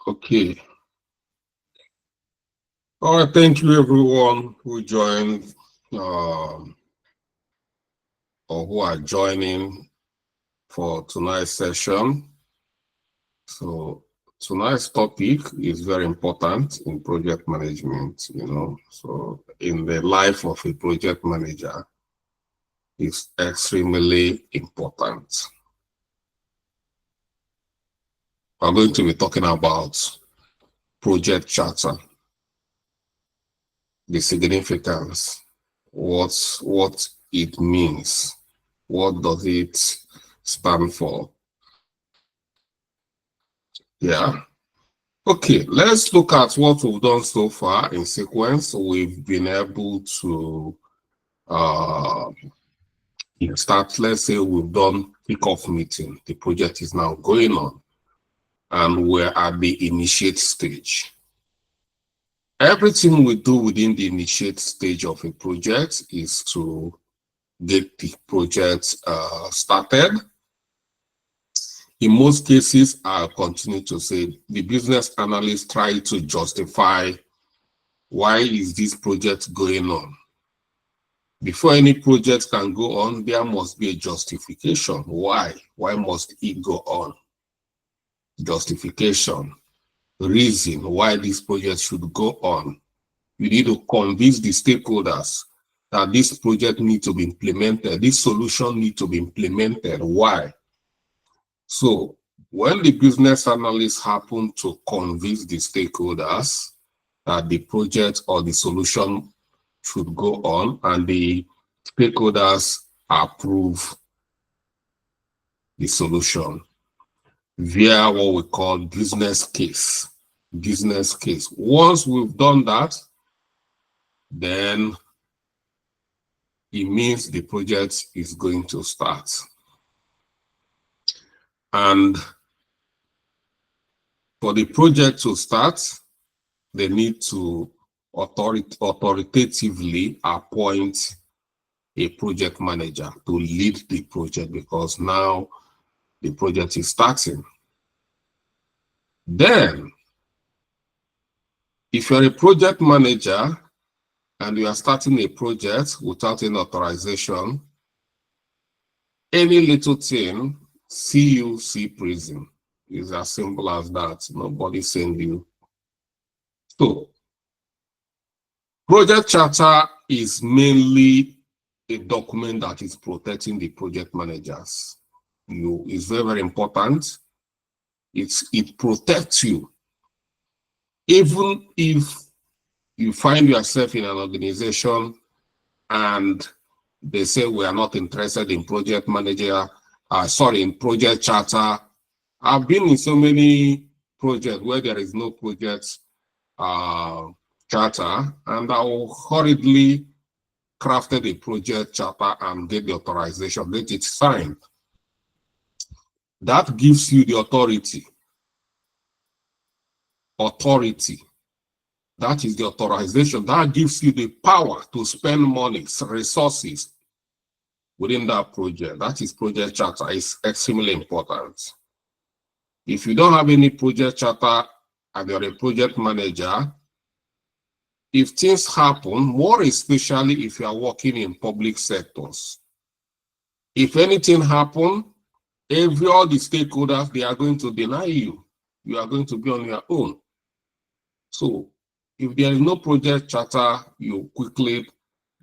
Okay. All right. Thank you, everyone who joined or who are joining for tonight's session. So tonight's topic is very important in project management. So in the life of a project manager, it's extremely important. We're going to be talking about project charter, the significance, what it means, what does it stand for. Yeah. Okay, let's look at what we've done so far in sequence. We've been able to start, let's say we've done kickoff meeting. The project is now going on and we're at the initiate stage. Everything we do within the initiate stage of a project is to get the project started. In most cases, I'll continue to say the business analyst try to justify why is this project going on. Before any project can go on, there must be a justification. Why? Why must it go on? Justification, reason why this project should go on. You need to convince the stakeholders that this project needs to be implemented, this solution needs to be implemented. Why? So when the business analysts happen to convince the stakeholders that the project or the solution should go on and the stakeholders approve the solution via what we call business case. Business case. Once we've done that, then it means the project is going to start. And for the project to start, they need to authoritatively appoint a project manager to lead the project because now the project is starting. Then, if you're a project manager and you are starting a project without an authorization, any little thing, see you, see prison. It's as simple as that. Nobody send you. So, project charter is mainly a document that is protecting the project managers. It's very, very important. It protects you. Even if you find yourself in an organization and they say we are not interested in project in project charter. I've been in so many projects where there is no project charter, and I will hurriedly crafted a project charter and get the authorization, get it signed. That gives you the authority. That is the authorization. That gives you the power to spend money, resources within that project. That is project charter. It's extremely important. If you don't have any project charter and you're a project manager, if things happen, more especially if you are working in public sectors, if anything happens, all the stakeholders, they are going to deny you. You are going to be on your own. So if there is no project charter, you quickly,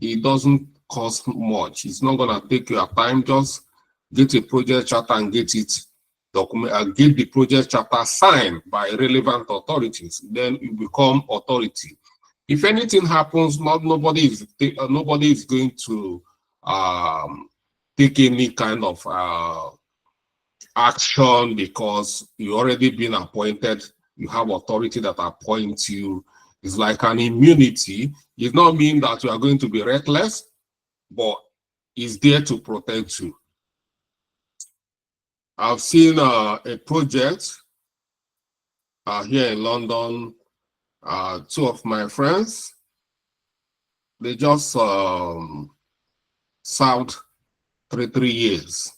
it doesn't cost much. It's not going to take your time. Just get a project charter and get it document and get the project charter signed by relevant authorities. Then you become authority. If anything happens, nobody is going to take any kind of action because you already been appointed. You have authority that appoints you. It's like an immunity. It not mean that you are going to be reckless, but it's there to protect you. I've seen a project here in London. Two of my friends, they just served 3 years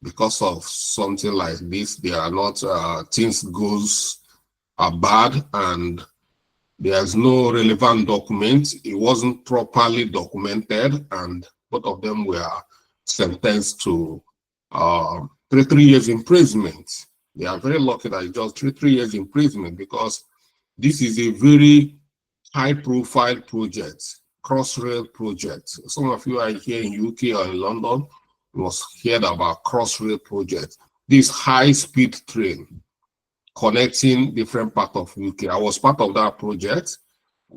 because of something like this. They are not, things goes are bad and there's no relevant document. It wasn't properly documented, and both of them were sentenced to 3 years imprisonment. They are very lucky that it's just 3 years imprisonment, because this is a very high-profile project, Crossrail project. Some of you are here in UK or in London, you must hear about Crossrail project. This high-speed train connecting different parts of UK. I was part of that project,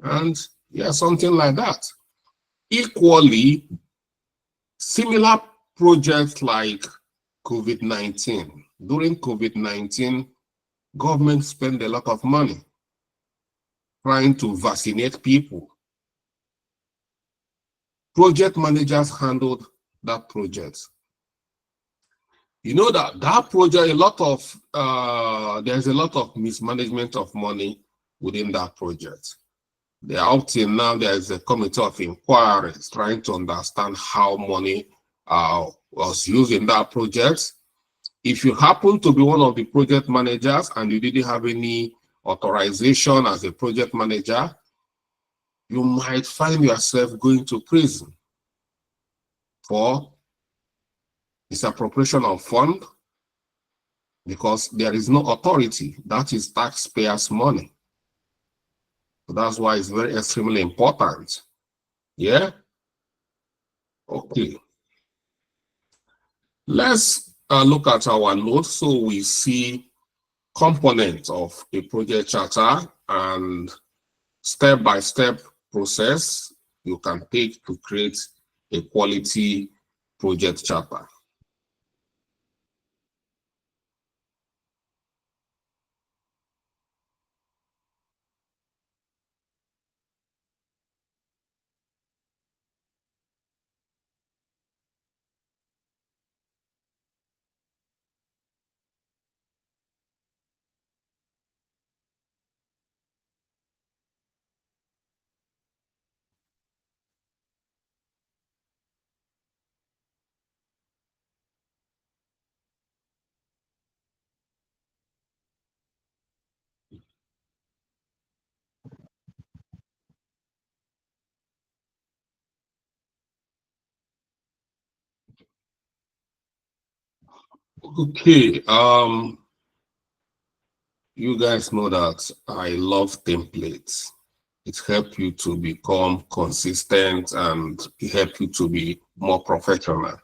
and yeah, something like that. Equally, similar projects like COVID-19. During COVID-19, government spent a lot of money trying to vaccinate people. Project managers handled that project. You know that project, there's a lot of mismanagement of money within that project. Up till now, there's a committee of inquiries trying to understand how money was used in that project. If you happen to be one of the project managers and you didn't have any authorization as a project manager, you might find yourself going to prison for misappropriation of fund, because there is no authority. That is taxpayers' money. So that's why it's very extremely important. Yeah? Okay. Let's look at our notes so we see components of a project charter and step-by-step process you can take to create a quality project charter. Okay, you guys know that I love templates. It helps you to become consistent and it helps you to be more professional.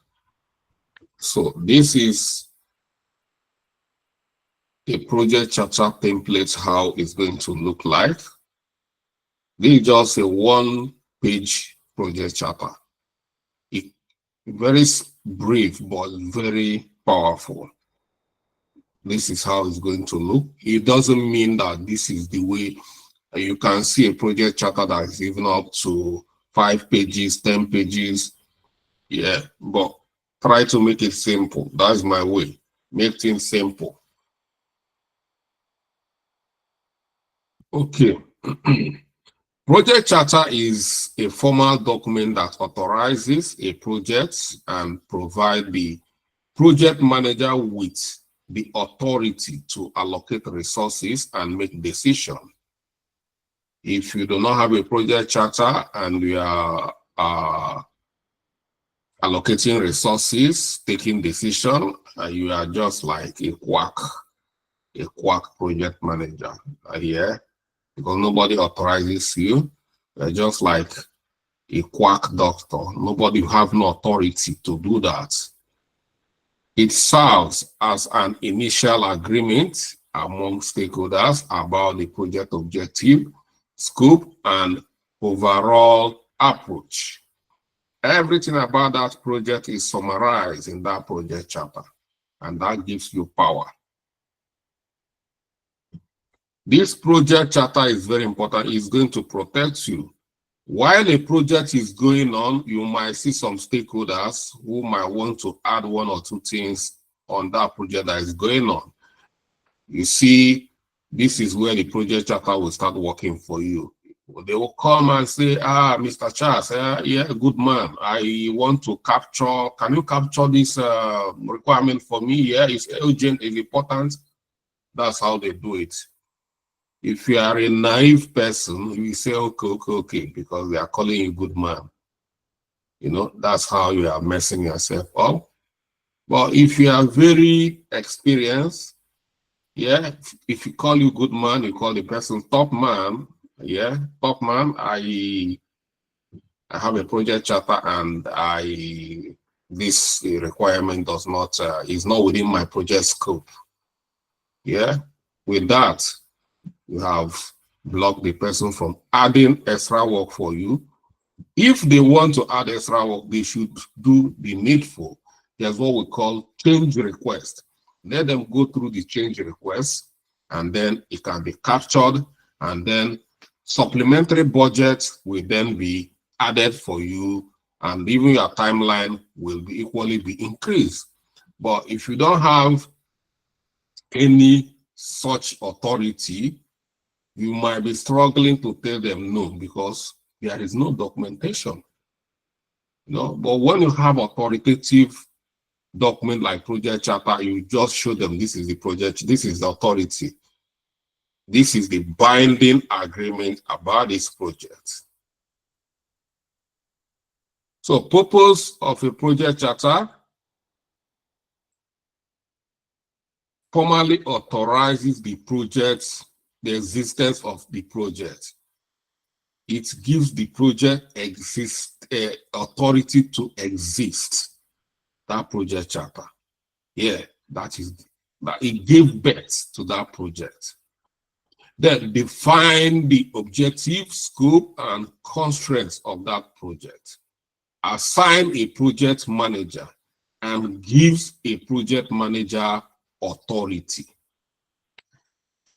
So this is a project charter template, how it's going to look like. This is just a one-page project charter. Very brief, but very powerful. This is how it's going to look. It doesn't mean that this is the way. You can see a project charter that is even up to 5 pages, 10 pages. Yeah, but try to make it simple. That's my way. Make things simple. Okay. Project charter is a formal document that authorizes a project and provide the project manager with the authority to allocate resources and make decisions. If you do not have a project charter and you are allocating resources, taking decisions, you are just like a quack project manager. Yeah, because nobody authorizes you. You're just like a quack doctor. Nobody have no authority to do that. It serves as an initial agreement among stakeholders about the project objective, scope, and overall approach. Everything about that project is summarized in that project charter, and that gives you power. This project charter is very important. It's going to protect you. While a project is going on, you might see some stakeholders who might want to add 1 or 2 things on that project that is going on. You see, this is where the project charter will start working for you. They will come and say, Mr. Charles, yeah, good man, I want to capture, can you capture this requirement for me? Yeah, it's urgent, it's important. That's how they do it. If you are a naive person, you will say, okay, because they are calling you good man. You know, that's how you are messing yourself up. But if you are very experienced, yeah, if you call you good man, you call the person top man. Yeah, top man, I have a project charter and this requirement does not, is not within my project scope. Yeah, with that, you have blocked the person from adding extra work for you. If they want to add extra work, they should do the needful. There's what we call change request. Let them go through the change request, and then it can be captured, and then supplementary budget will then be added for you, and even your timeline will be equally be increased. But if you don't have any such authority, you might be struggling to tell them no because there is no documentation. You know, but when you have authoritative document like project charter, you just show them this is the project, this is the authority, this is the binding agreement about this project. So purpose of a project charter: formally authorizes the project, the existence of the project. It gives the project authority to exist. That project charter, yeah, that it gave birth to that project. Then define the objective, scope, and constraints of that project. Assign a project manager and gives a project manager authority.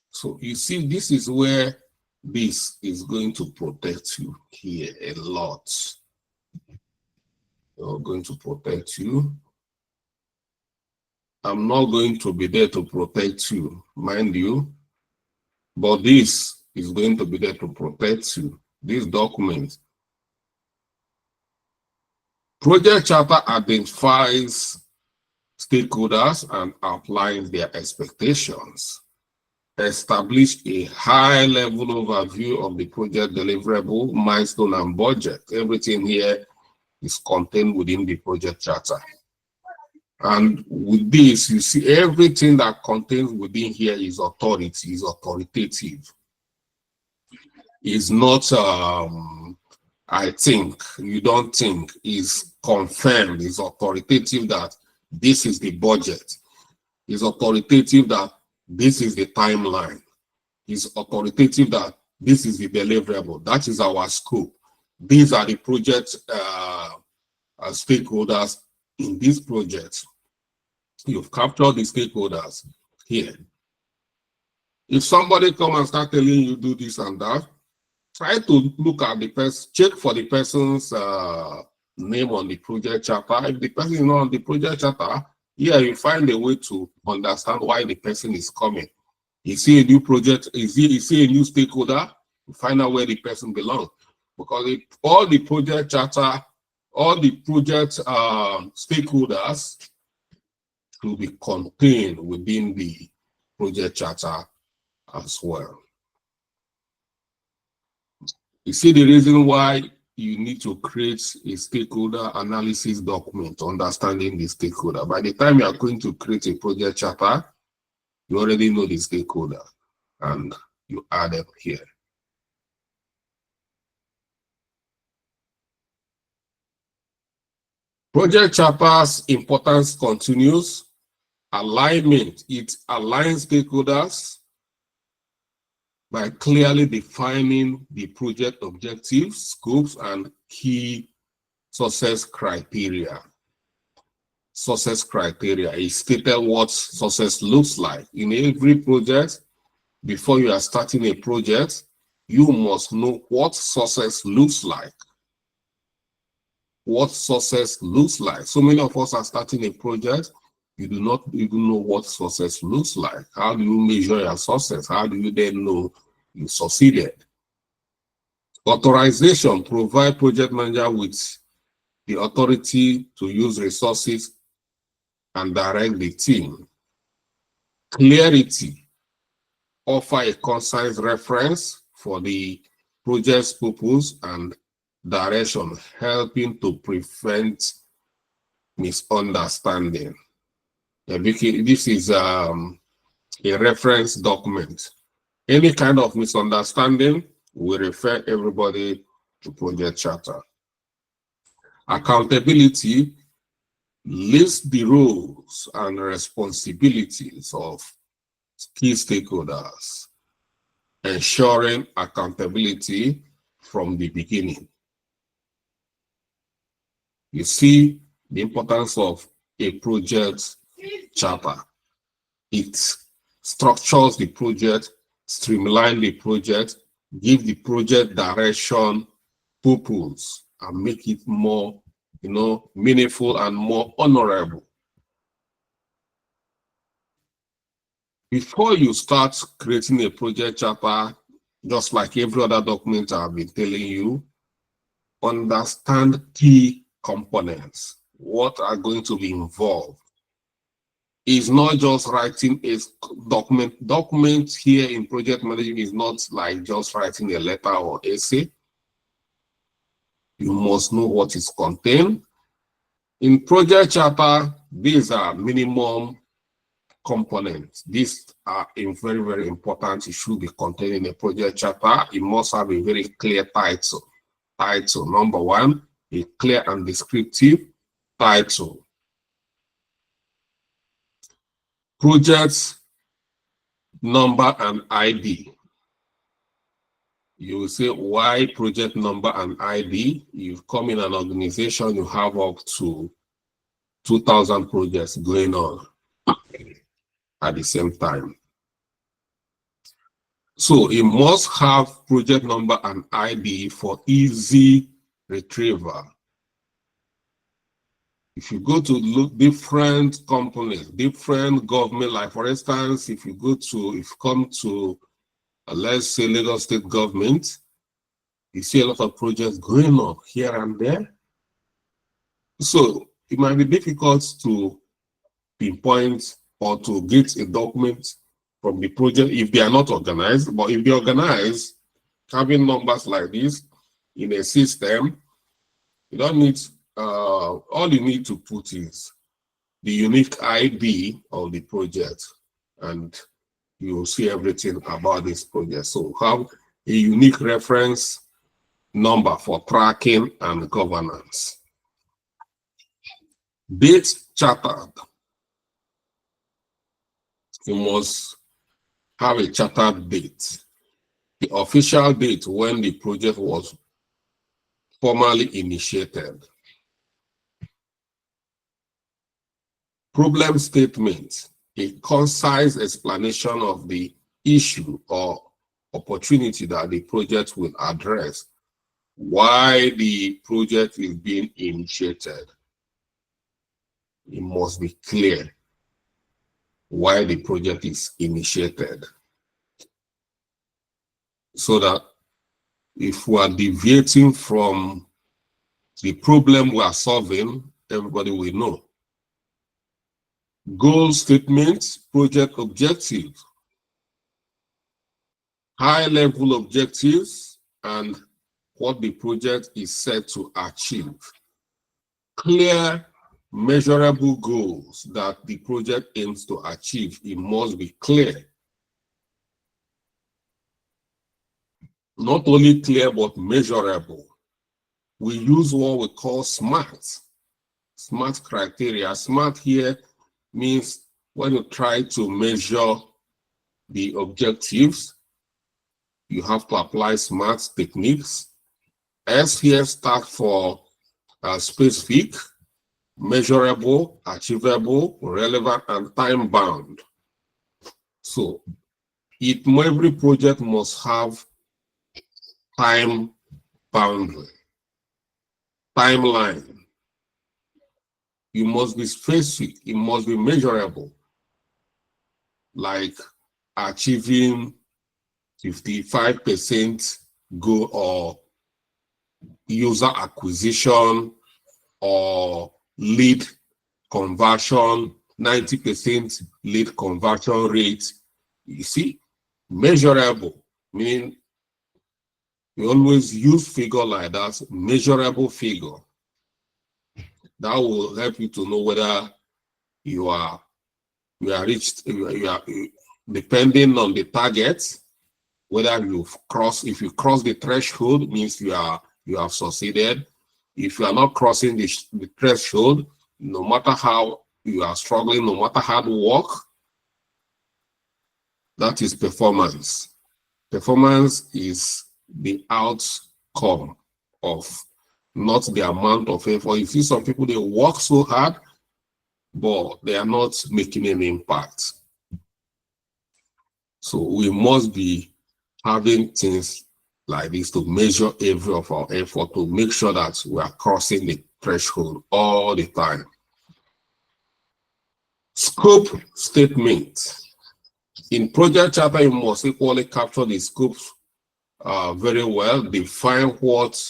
So you see, this is where this is going to protect you here a lot. You're going to protect you. I'm not going to be there to protect you, mind you, but this is going to be there to protect you. This document. Project charter identifies stakeholders and outlines their expectations. Establish a high-level overview of the project deliverable, milestone, and budget. Everything here is contained within the project charter. And with this, you see everything that contains within here is authority, is authoritative. Is not, I think, you don't think, is confirmed, is authoritative that this is the budget. Is authoritative that this is the timeline. Is authoritative that this is the deliverable. That is our scope. These are the project stakeholders in this project. You've captured the stakeholders here. If somebody come and start telling you do this and that, try to look at the person, check for the person's name on the project charter. If the person is not on the project charter, yeah, you find a way to understand why the person is coming. You see a new project, you see a new stakeholder, you find out where the person belongs. Because all the project charter, all the project stakeholders will be contained within the project charter as well. You see the reason why you need to create a stakeholder analysis document, understanding the stakeholder. By the time you are going to create a project charter, you already know the stakeholder and you add them here. Project charter's importance continues. Alignment, it aligns stakeholders by clearly defining the project objectives, scopes, and key success criteria. Success criteria is stated what success looks like. In every project, before you are starting a project, you must know what success looks like. What success looks like. So many of us are starting a project, you do not even know what success looks like. How do you measure your success? How do you then know you succeeded? Authorization, provide project manager with the authority to use resources and direct the team. Clarity, offer a concise reference for the project's purpose and direction, helping to prevent misunderstanding. This is a reference document. Any kind of misunderstanding, we refer everybody to project charter. Accountability lists the roles and responsibilities of key stakeholders, ensuring accountability from the beginning. You see the importance of a project charter. It structures the project, streamline the project, give the project direction, purpose, and make it more, meaningful and more honorable. Before you start creating a project charter, just like every other document I've been telling you, understand key components. What are going to be involved? Is not just writing a document. Document here in project management is not like just writing a letter or essay. You must know what is contained. In project charter, these are minimum components. These are very, very important. It should be contained in a project charter. It must have a very clear title. Number one, a clear and descriptive title. Project number and ID. You will say, why project number and ID? You come in an organization, you have up to 2,000 projects going on at the same time. So it must have project number and ID for easy retrieval. If you go to look different companies, different government, like for instance, if you come to, let's say, Lagos State government, you see a lot of projects going on here and there. So it might be difficult to pinpoint or to get a document from the project if they are not organized. But if they are organized, having numbers like this in a system, you don't need, all you need to put is the unique ID of the project, and you will see everything about this project. So have a unique reference number for tracking and governance. Date chartered. You must have a chartered date. The official date when the project was formally initiated. Problem statement, a concise explanation of the issue or opportunity that the project will address, why the project is being initiated. It must be clear why the project is initiated, so that if we are deviating from the problem we are solving, everybody will know. Goal statement, project objectives, high-level objectives, and what the project is set to achieve. Clear, measurable goals that the project aims to achieve. It must be clear. Not only clear, but measurable. We use what we call SMART. SMART criteria. SMART here means when you try to measure the objectives, you have to apply SMART techniques. S here stands for specific, measurable, achievable, relevant, and time-bound. So every project must have time boundary, timeline. You must be specific, it must be measurable, like achieving 55% goal or user acquisition or lead conversion, 90% lead conversion rate. You see, Measurable, meaning you always use figure like that, measurable figure. That will help you to know whether you are reached, you are depending on the target, whether you've crossed. If you cross the threshold, means you have succeeded. If you are not crossing the threshold, no matter how you are struggling, no matter hard work, that is performance. Performance is the outcome of not the amount of effort. You see some people, they work so hard, but they are not making any impact. So we must be having things like this to measure every of our effort, to make sure that we are crossing the threshold all the time. Scope statement. In project charter, you must equally capture the scopes very well, define what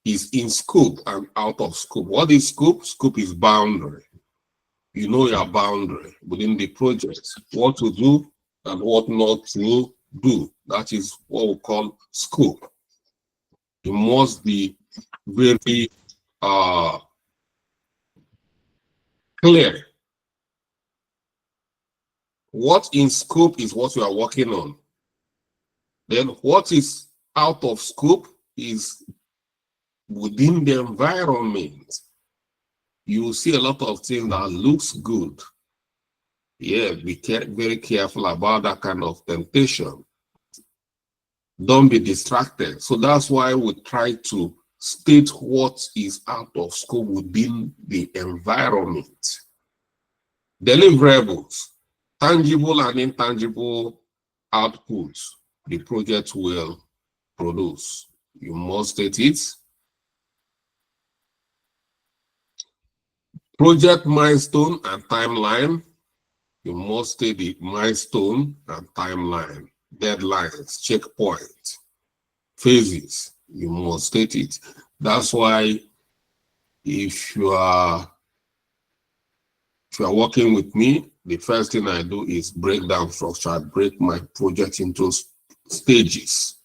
is in scope and out of scope. What is scope? Scope is boundary. You know your boundary within the project, what to do and what not to do. That is what we call scope. You must be very clear. What in scope is what you are working on. Then what is out of scope is within the environment. You will see a lot of things that looks good. Yeah, be very careful about that kind of temptation. Don't be distracted. So that's why we try to state what is out of scope within the environment. Deliverables, tangible and intangible outputs the project will produce. You must state it. Project milestone and timeline. You must state the milestone and timeline. Deadlines, checkpoints, phases. You must state it. That's why if you are working with me, the first thing I do is break down structure. I break my project into stages.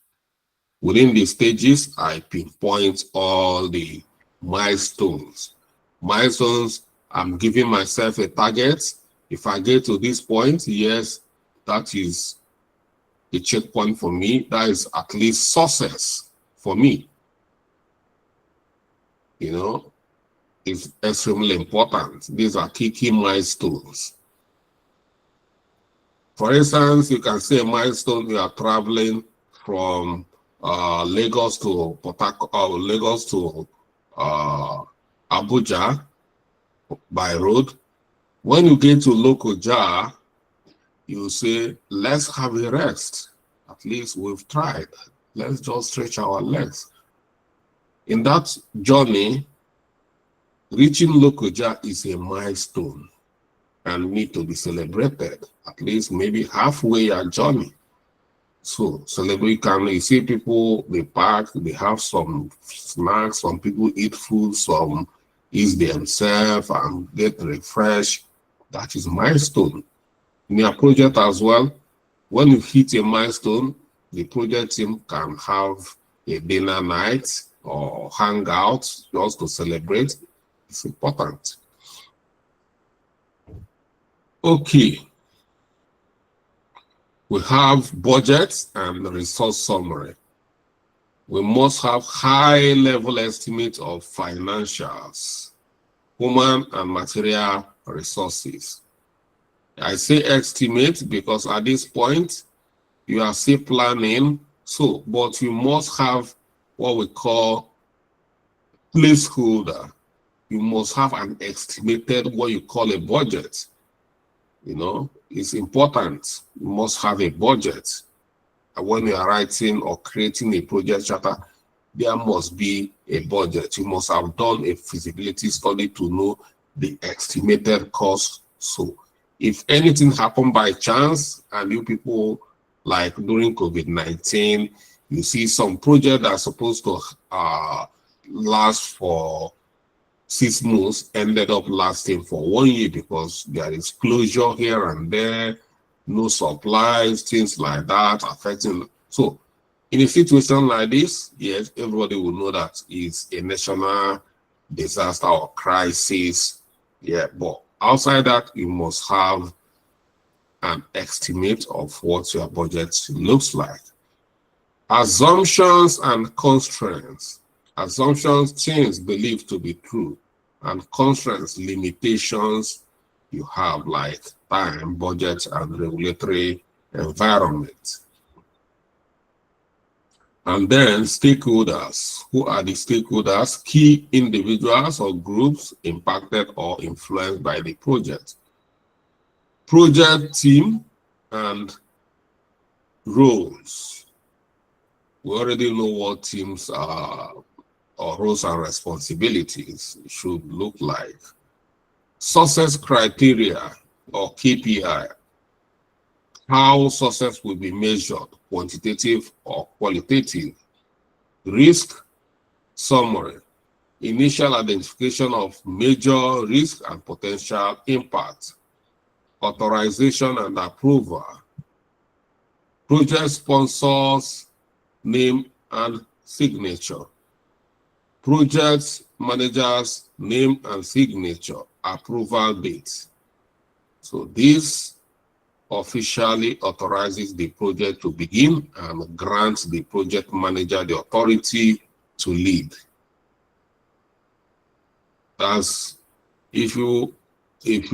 Within the stages, I pinpoint all the milestones. Milestones, I'm giving myself a target. If I get to this point, yes, that is a checkpoint for me. That is at least success for me. You know, it's extremely important. These are key milestones. For instance, you can say a milestone, you are traveling from Lagos to Lagos to Abuja by road. When you get to Lokoja, you say, let's have a rest. At least we've tried. Let's just stretch our legs. In that journey, reaching Lokoja is a milestone and need to be celebrated, at least maybe halfway a journey. So celebrate. You see people, they park, they have some snacks, some people eat food, some ease themselves and get refreshed. That is milestone. In your project as well, when you hit a milestone, the project team can have a dinner night or hang out just to celebrate. It's important. Okay. We have budget and resource summary. We must have high level estimate of financials, human and material resources. I say estimate because at this point, you are still planning. So, but you must have what we call placeholder. You must have an estimated, what you call a budget. You know, it's important. You must have a budget. And when you are writing or creating a project charter, there must be a budget. You must have done a feasibility study to know the estimated cost. So if anything happened by chance and you people, like during COVID-19, you see some project that's supposed to last for 6 months ended up lasting for 1 year because there is closure here and there. no supplies, things like that affecting. So in a situation like this, yes, everybody will know that it's a national disaster or crisis. Yeah, but outside that, you must have an estimate of what your budget looks like. Assumptions and constraints. Assumptions, things believed to be true, and constraints, limitations you have like time, budget, and regulatory environment. And then stakeholders. Who are the stakeholders? Key individuals or groups impacted or influenced by the project. Project team and roles. We already know what teams are or roles and responsibilities should look like. Success criteria or KPI. How success will be measured, quantitative or qualitative. Risk summary. Initial identification of major risk and potential impact. Authorization and approval. Project sponsors, name and signature. Project managers, name and signature. Approval date. So this officially authorizes the project to begin and grants the project manager the authority to lead. As if you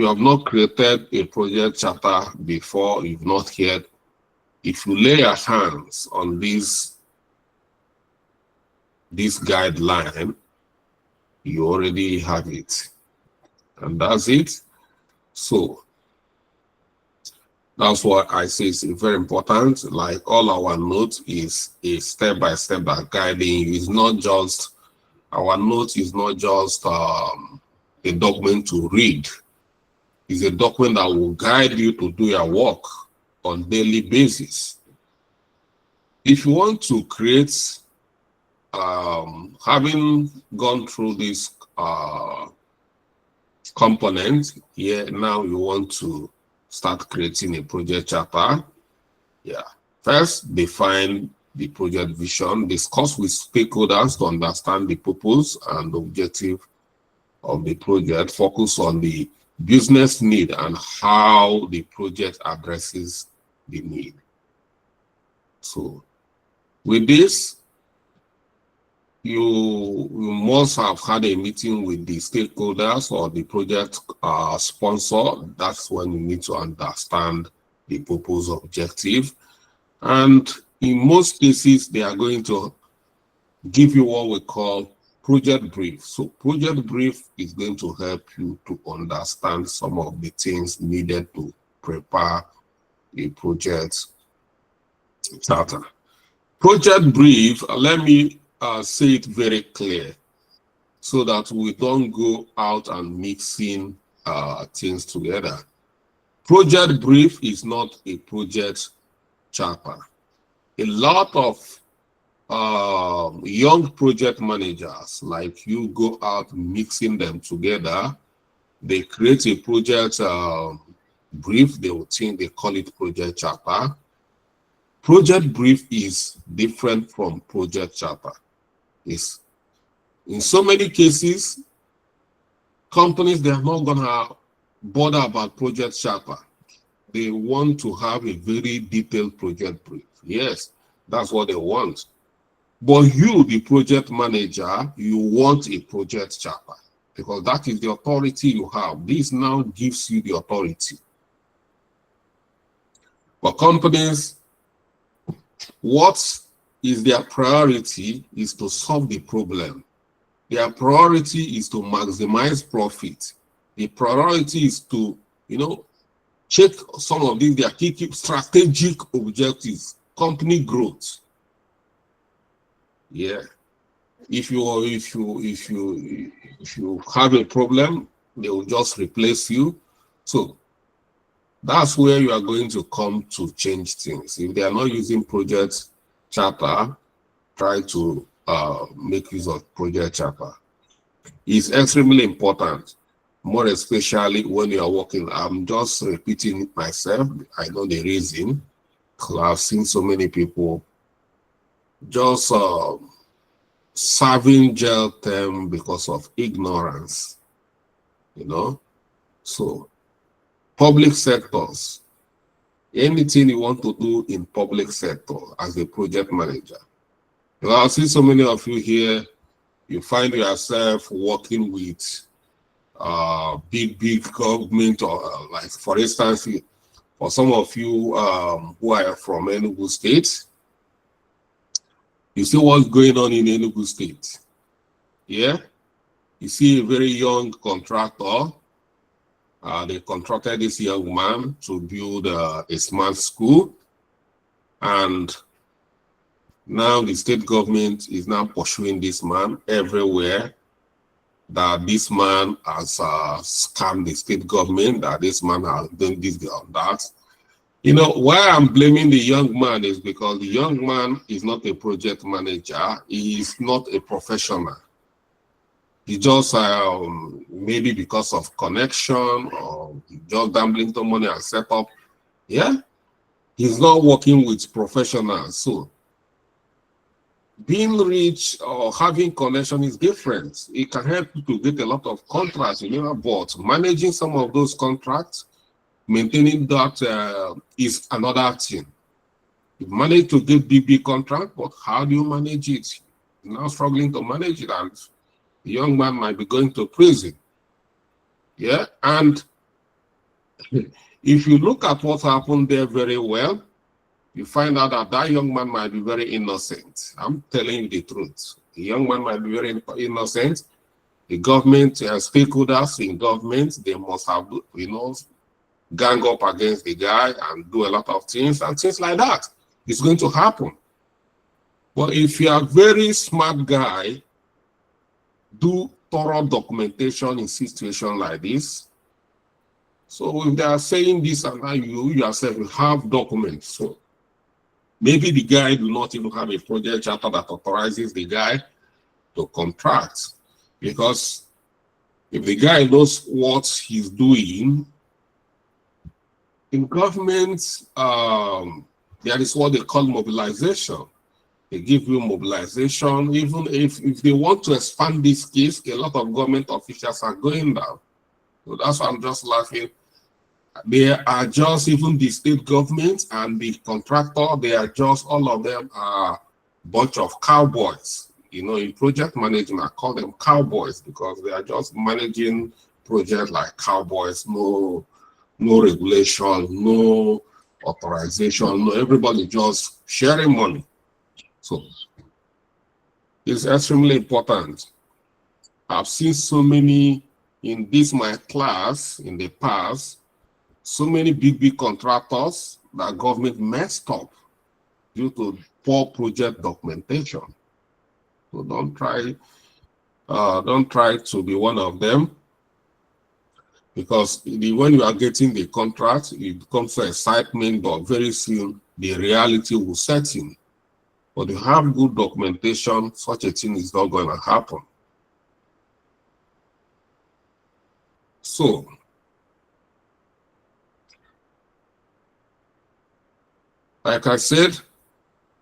have not created a project charter before, you've not heard, if you lay your hands on this guideline, you already have it. And that's it. So that's what I say is very important. Like all our notes is a step-by-step guiding you. It's not just, our note is not just a document to read. It's a document that will guide you to do your work on daily basis. If you want to create, having gone through this component here, now you want to start creating a project charter. Yeah. First, define the project vision. Discuss with stakeholders to understand the purpose and objective of the project. Focus on the business need and how the project addresses the need. So with this, you must have had a meeting with the stakeholders or the project sponsor. That's when you need to understand the purpose objective. And in most cases, they are going to give you what we call project brief. So project brief is going to help you to understand some of the things needed to prepare a project charter. Project brief, let me say it very clear so that we don't go out and mixing things together. Project brief is not a project charter. A lot of young project managers like you go out mixing them together. They create a project brief. They will think they call it project charter. Project brief is different from project charter. Is in so many cases, companies, they are not gonna bother about project charter. They want to have a very detailed project brief. Yes, that's what they want. But you, the project manager, you want a project charter because that is the authority you have. This now gives you the authority. For companies, what is their priority is to solve the problem. Their priority is to maximize profit. The priority is to, check some of these, their key strategic objectives, company growth. Yeah. If you have a problem, they will just replace you. So that's where you are going to come to change things. If they are not using project charter, try to make use of project charter. It's extremely important. more especially when you are working. I'm just repeating it myself. I know the reason, because I've seen so many people just serving jail term because of ignorance, you know. So public sectors, anything you want to do in public sector as a project manager. You know, I see so many of you here, you find yourself working with big government, or like for instance, for some of you who are from Enugu State, you see what's going on in Enugu State. Yeah, you see a very young contractor. They contracted this young man to build a smart school, and now the state government is now pursuing this man everywhere, that this man has scammed the state government, that this man has done this or that. You know, why I'm blaming the young man is because the young man is not a project manager. He is not a professional. He just maybe because of connection, or just gambling to money and set up. Yeah, he's not working with professionals. So being rich or having connection is different. It can help you to get a lot of contracts, you know, but managing some of those contracts, maintaining that is another thing. You manage to get big contract, but how do you manage it? You're now struggling to manage it, and the young man might be going to prison. Yeah, and if you look at what happened there very well, you find out that that young man might be very innocent. I'm telling you the truth. The young man might be very innocent. The government, stakeholders in government, they must have, you know, gang up against the guy and do a lot of things and things like that. It's going to happen. But if you are a very smart guy, do thorough documentation in situations like this. So if they are saying this and that, you yourself will have documents. So maybe the guy do not even have a project charter that authorizes the guy to contract. Because if the guy knows what he's doing, in government, there is what they call mobilization. They give you mobilization. Even if they want to expand this case, a lot of government officials are going down. So that's why I'm just laughing. They are just, even the state government and the contractor, they are just, all of them are a bunch of cowboys. You know, in project management, I call them cowboys because they are just managing projects like cowboys. No regulation, no authorization, no, everybody just sharing money. So it's extremely important. I've seen so many in this my class in the past, so many big contractors that government messed up due to poor project documentation. So don't try to be one of them, because when you are getting the contract, it becomes so excitement, but very soon the reality will set in. But you have good documentation, such a thing is not going to happen. So, like I said,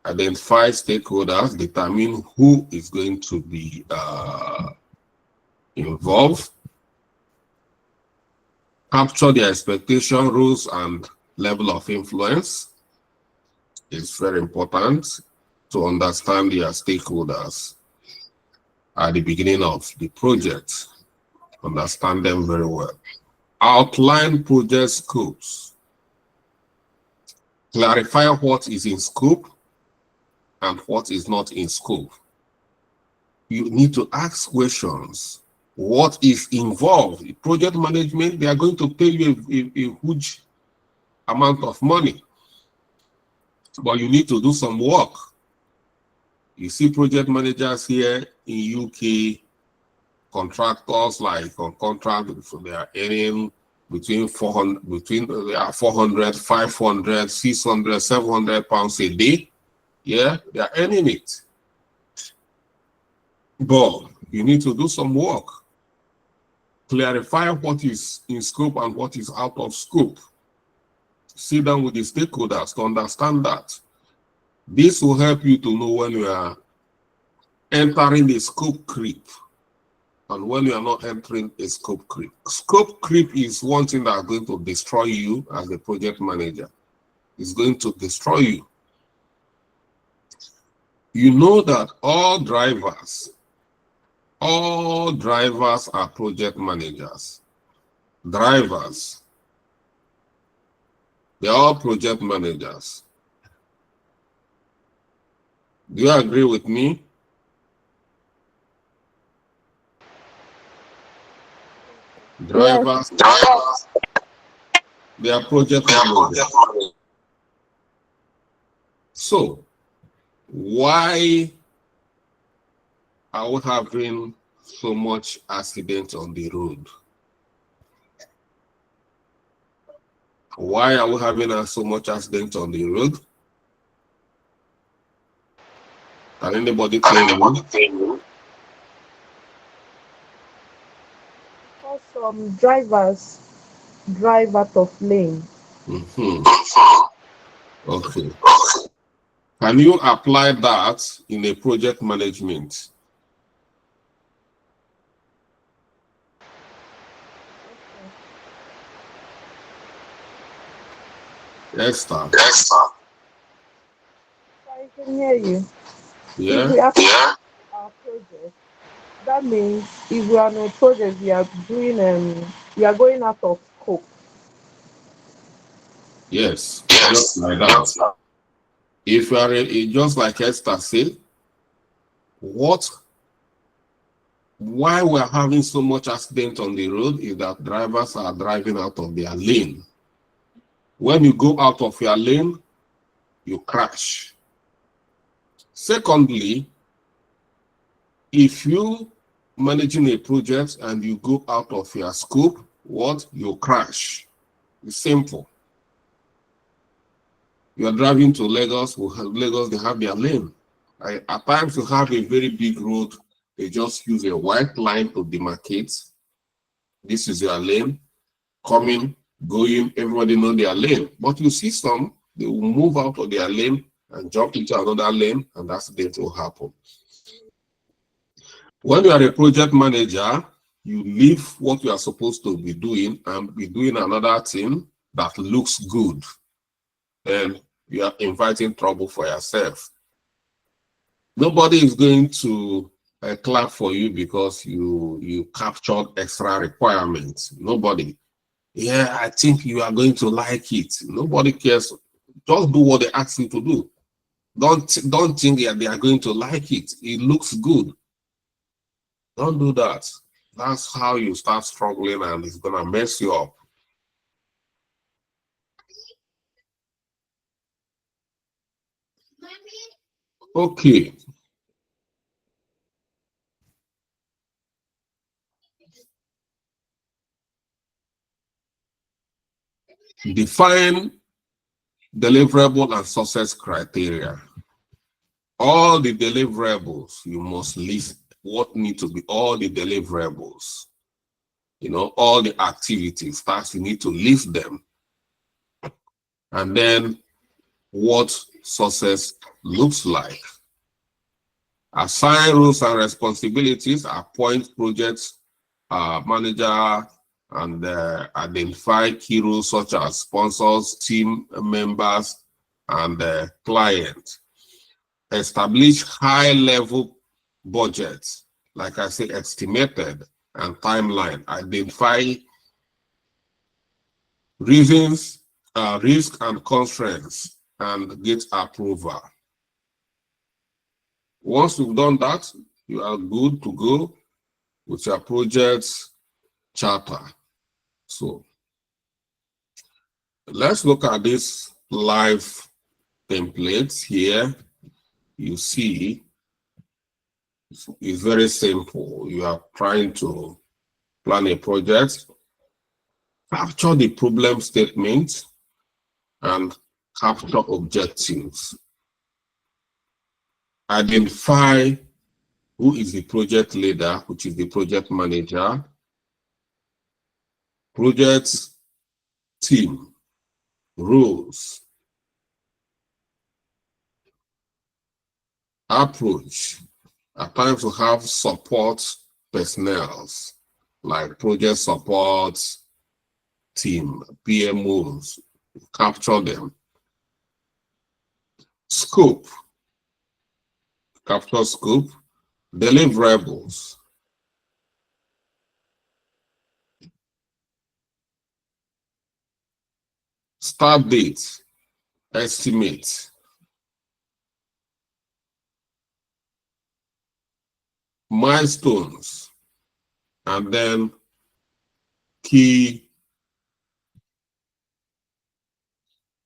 identify stakeholders, determine who is going to be involved, capture their expectation, rules, and level of influence. It's very important to understand their stakeholders at the beginning of the project. Understand them very well. Outline project scopes. Clarify what is in scope and what is not in scope. You need to ask questions. What is involved? In project management, they are going to pay you a huge amount of money, but you need to do some work. You see project managers here in UK, contractors like on contract, so they are earning between 400, 500, 600, 700 pounds a day. Yeah, they are earning it. But you need to do some work. Clarify what is in scope and what is out of scope. Sit down with the stakeholders to understand that. This will help you to know when you are entering the scope creep and when you are not entering a scope creep. Scope creep is one thing that is going to destroy you as a project manager. It's going to destroy you. You know that all drivers are project managers. Drivers, they're all project managers. Do you agree with me? Drivers, they are project managers. So, why are we having so much accident on the road? Why are we having so much accident on the road? Can anybody tell me? Because some drivers drive out of lane. Okay. Can you apply that in a project management? Esther. I can hear you. If Yeah. we apply our project, that means if we are on a project, we are going out of scope. Yes. Just like that. If you are just like Esther said, why we're having so much accident on the road is that drivers are driving out of their lane. When you go out of your lane, you crash. Secondly, if you managing a project and you go out of your scope, you crash. It's simple. You are driving to Lagos, Lagos, they have their lane. At times you have a very big road, they just use a white line to demarcate. This is your lane. Coming, going, everybody know their lane. But you see some, they will move out of their lane and jump into another lane, and accident will happen. When you are a project manager, you leave what you are supposed to be doing and be doing another thing that looks good. And you are inviting trouble for yourself. Nobody is going to clap for you because you captured extra requirements. Nobody. Yeah, I think you are going to like it. Nobody cares. Just do what they ask you to do. Don't think that they are going to like it. It looks good. Don't do that. That's how you start struggling and it's gonna mess you up. Okay. Define deliverable and success criteria. All the deliverables, you must list what need to be all the deliverables. You know, all the activities. First, you need to list them. And then what success looks like. Assign roles and responsibilities, appoint project manager, and identify key roles such as sponsors, team members, and clients. Establish high-level budgets, like I say, estimated and timeline. Identify reasons, risk and constraints, and get approval. Once you've done that, you are good to go with your project's charter. So let's look at this live template here. You see, it's very simple. You are trying to plan a project, capture the problem statement, and capture objectives. Identify who is the project leader, which is the project manager. project team, roles, approach. At times we have support personnel like project support team, PMOs, capture them. Scope, capture scope, deliverables. Start date, estimate. Milestones, and then key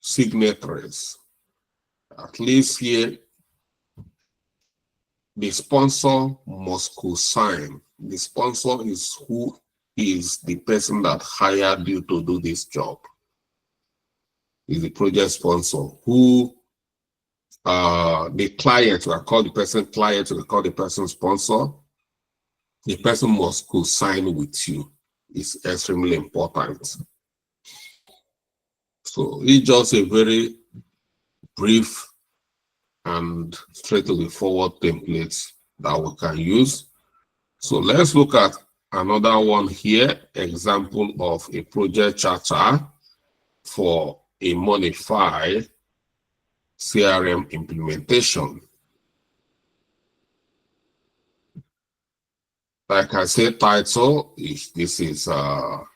signatories. At least here, the sponsor must co-sign. The sponsor is who is the person that hired you to do this job. Is the project sponsor who the client, we call the person client, we call the person sponsor. The person must co-sign with you. It's extremely important. So it's just a very brief and straight to the forward templates that we can use. So let's look at another one here, example of a project charter for a Monify CRM implementation. Like I said, title, this is Monify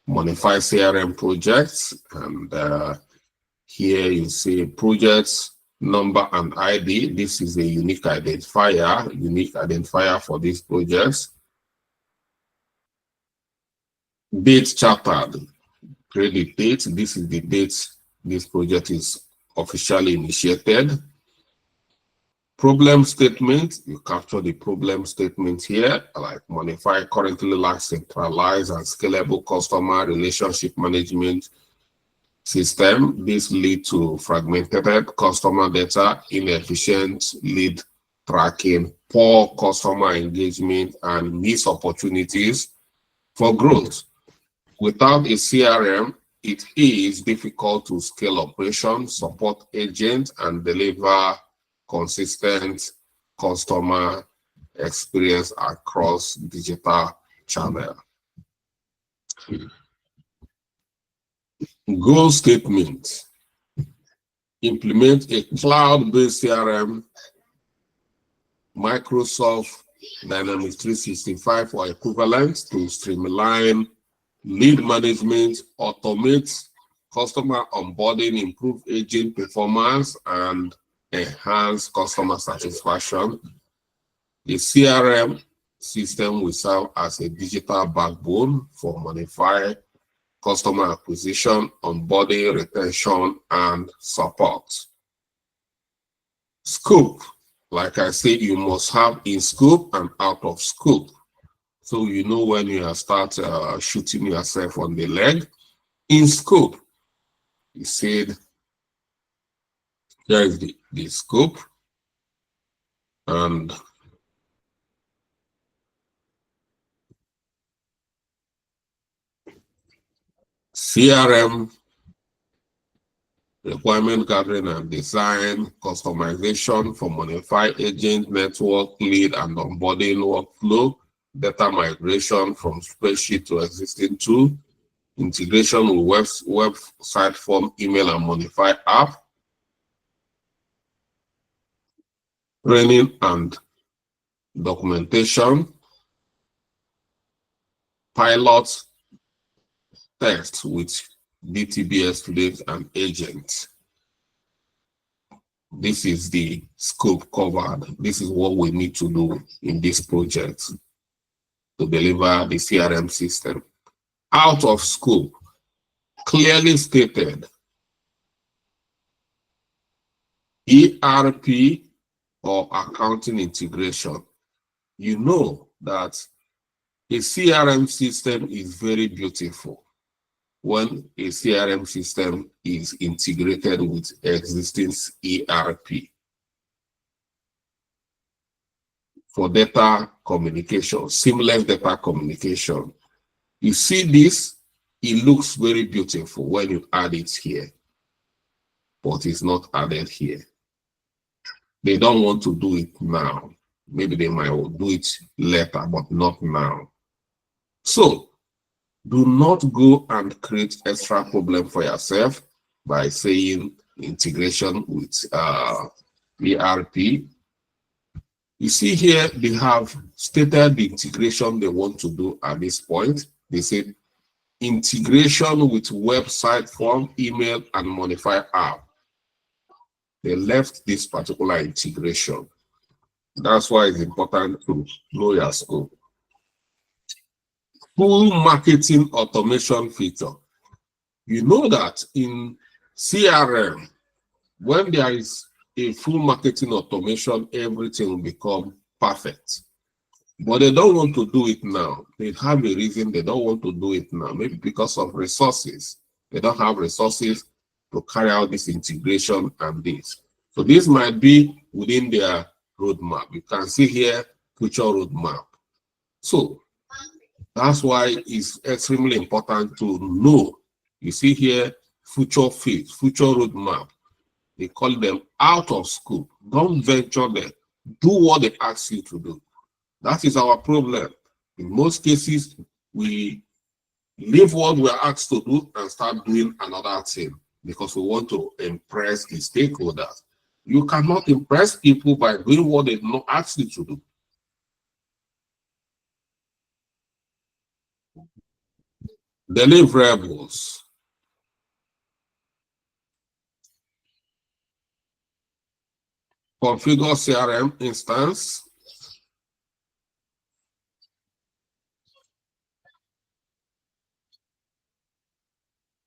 CRM projects, and here you see projects number and ID. This is a unique identifier for these projects. Date chartered, credit date. This is the date this project is officially initiated. Problem statement, you capture the problem statement here, like Monify currently lacks centralized and scalable customer relationship management system. This leads to fragmented customer data, inefficient lead tracking, poor customer engagement, and missed opportunities for growth. Without a CRM, it is difficult to scale operations, support agents, and deliver consistent customer experience across digital channels. Goal statement. Implement a cloud-based CRM, Microsoft Dynamics 365 or equivalent, to streamline lead management, automate customer onboarding, improve agent performance, and enhance customer satisfaction. The CRM system will serve as a digital backbone for Monify customer acquisition, onboarding, retention, and support. Scope, like I said, you must have in scope and out of scope. So you know when you start shooting yourself on the leg. In scope, you said, here is the scope, and CRM, requirement gathering and design, customization for Monify agent, network, lead, and onboarding workflow, data migration from spreadsheet to existing tool, integration with website form, email, and Monify app, training and documentation, pilot test with DTBS students and agents. This is the scope covered. This is what we need to do in this project to deliver the CRM system. Out of scope, clearly stated, ERP or accounting integration. You know that a CRM system is very beautiful when a CRM system is integrated with existing ERP for data communication, seamless data communication. You see this It looks very beautiful when you add it here, but it's not added here. They don't want to do it now. Maybe they might do it later, but not now. So do not go and create extra problem for yourself by saying integration with ERP. You see here, they have stated the integration they want to do at this point. They said integration with website form, email, and modify app. They left this particular integration. That's why it's important to know your scope. Full marketing automation feature. You know that in CRM, when there is a full marketing automation, everything will become perfect. But they don't want to do it now. They have a reason they don't want to do it now. Maybe because of resources. They don't have resources to carry out this integration and this. So this might be within their roadmap. You can see here, future roadmap. So that's why it's extremely important to know. You see here, future fit, future roadmap. They call them out of scope. Don't venture there. Do what they ask you to do. That is our problem. In most cases, we leave what we are asked to do and start doing another thing because we want to impress the stakeholders. You cannot impress people by doing what they've not asked you to do. Deliverables. Configure CRM instance.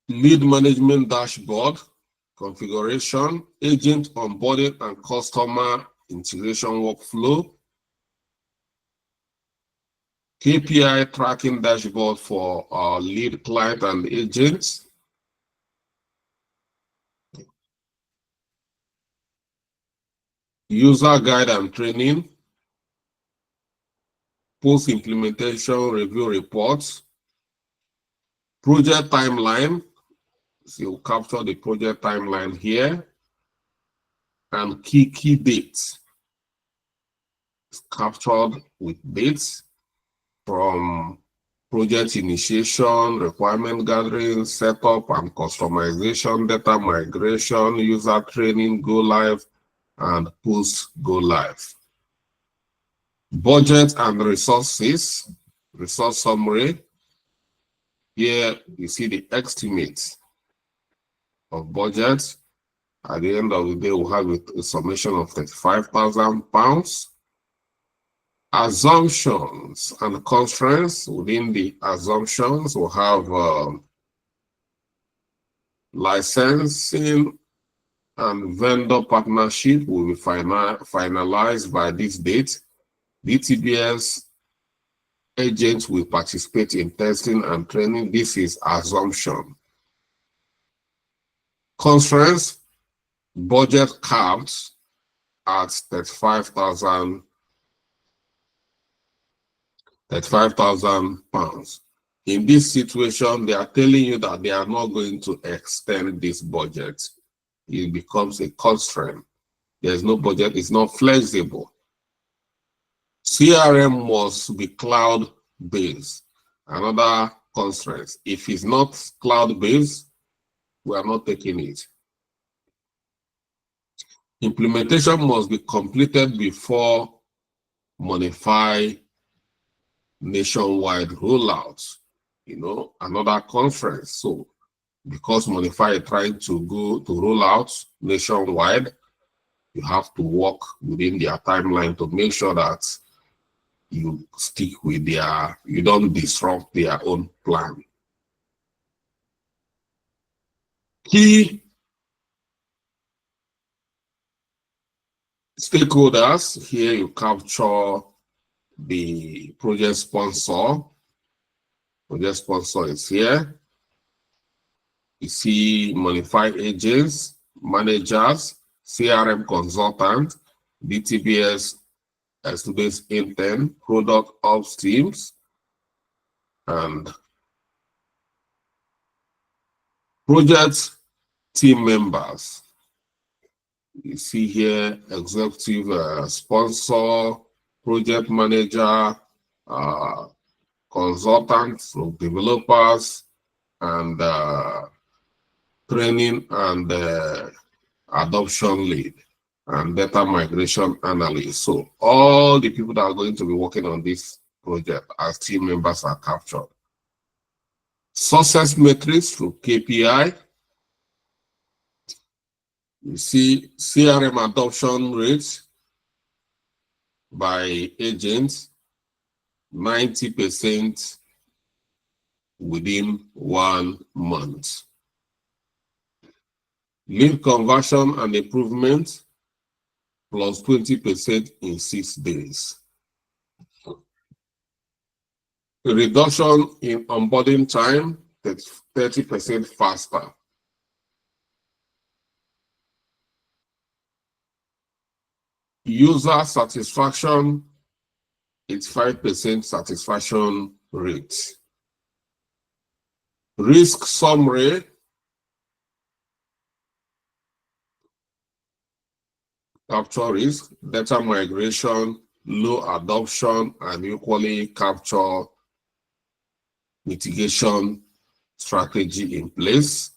Lead management dashboard. Configuration. Agent onboarding and customer integration workflow. KPI tracking dashboard for our lead client and agents. User guide and training. Post-implementation review reports. Project timeline. So you capture the project timeline here. And key dates. It's captured with dates from project initiation, requirement gathering, setup and customization, data migration, user training, go live, and post go live. Budget and resources, resource summary. Here you see the estimate of budget. At the end of the day, we'll have a summation of £35,000. Assumptions and constraints. Within the assumptions, we'll have licensing and vendor partnership will be finalized by this date. DTBS agents will participate in testing and training. This is assumption. Constraints, budget capped at £35,000. In this situation, they are telling you that they are not going to extend this budget. It becomes a constraint. There's no budget, it's not flexible. CRM must be cloud-based. Another constraint. If it's not cloud-based, we are not taking it. Implementation must be completed before Modify nationwide rollouts. You know, another conference. So because Modify is trying to go to roll out nationwide, you have to work within their timeline to make sure that you stick with you don't disrupt their own plan. Key stakeholders, here you capture the project sponsor. Project sponsor is here. You see Modify agents, managers, CRM consultant, DTBS students intern, product ops teams, and Project team members. You see here, executive sponsor, project manager, consultants, so developers, and training and adoption lead, and data migration analyst. So all the people that are going to be working on this project as team members are captured. Success metrics through KPI. You see CRM adoption rates by agents, 90% within 1 month. Lead conversion and improvement, plus 20% in 6 days. A reduction in onboarding time, 30% faster. User satisfaction, 85% satisfaction rate. Risk summary, capture risk, data migration, low adoption, and equally capture mitigation strategy in place.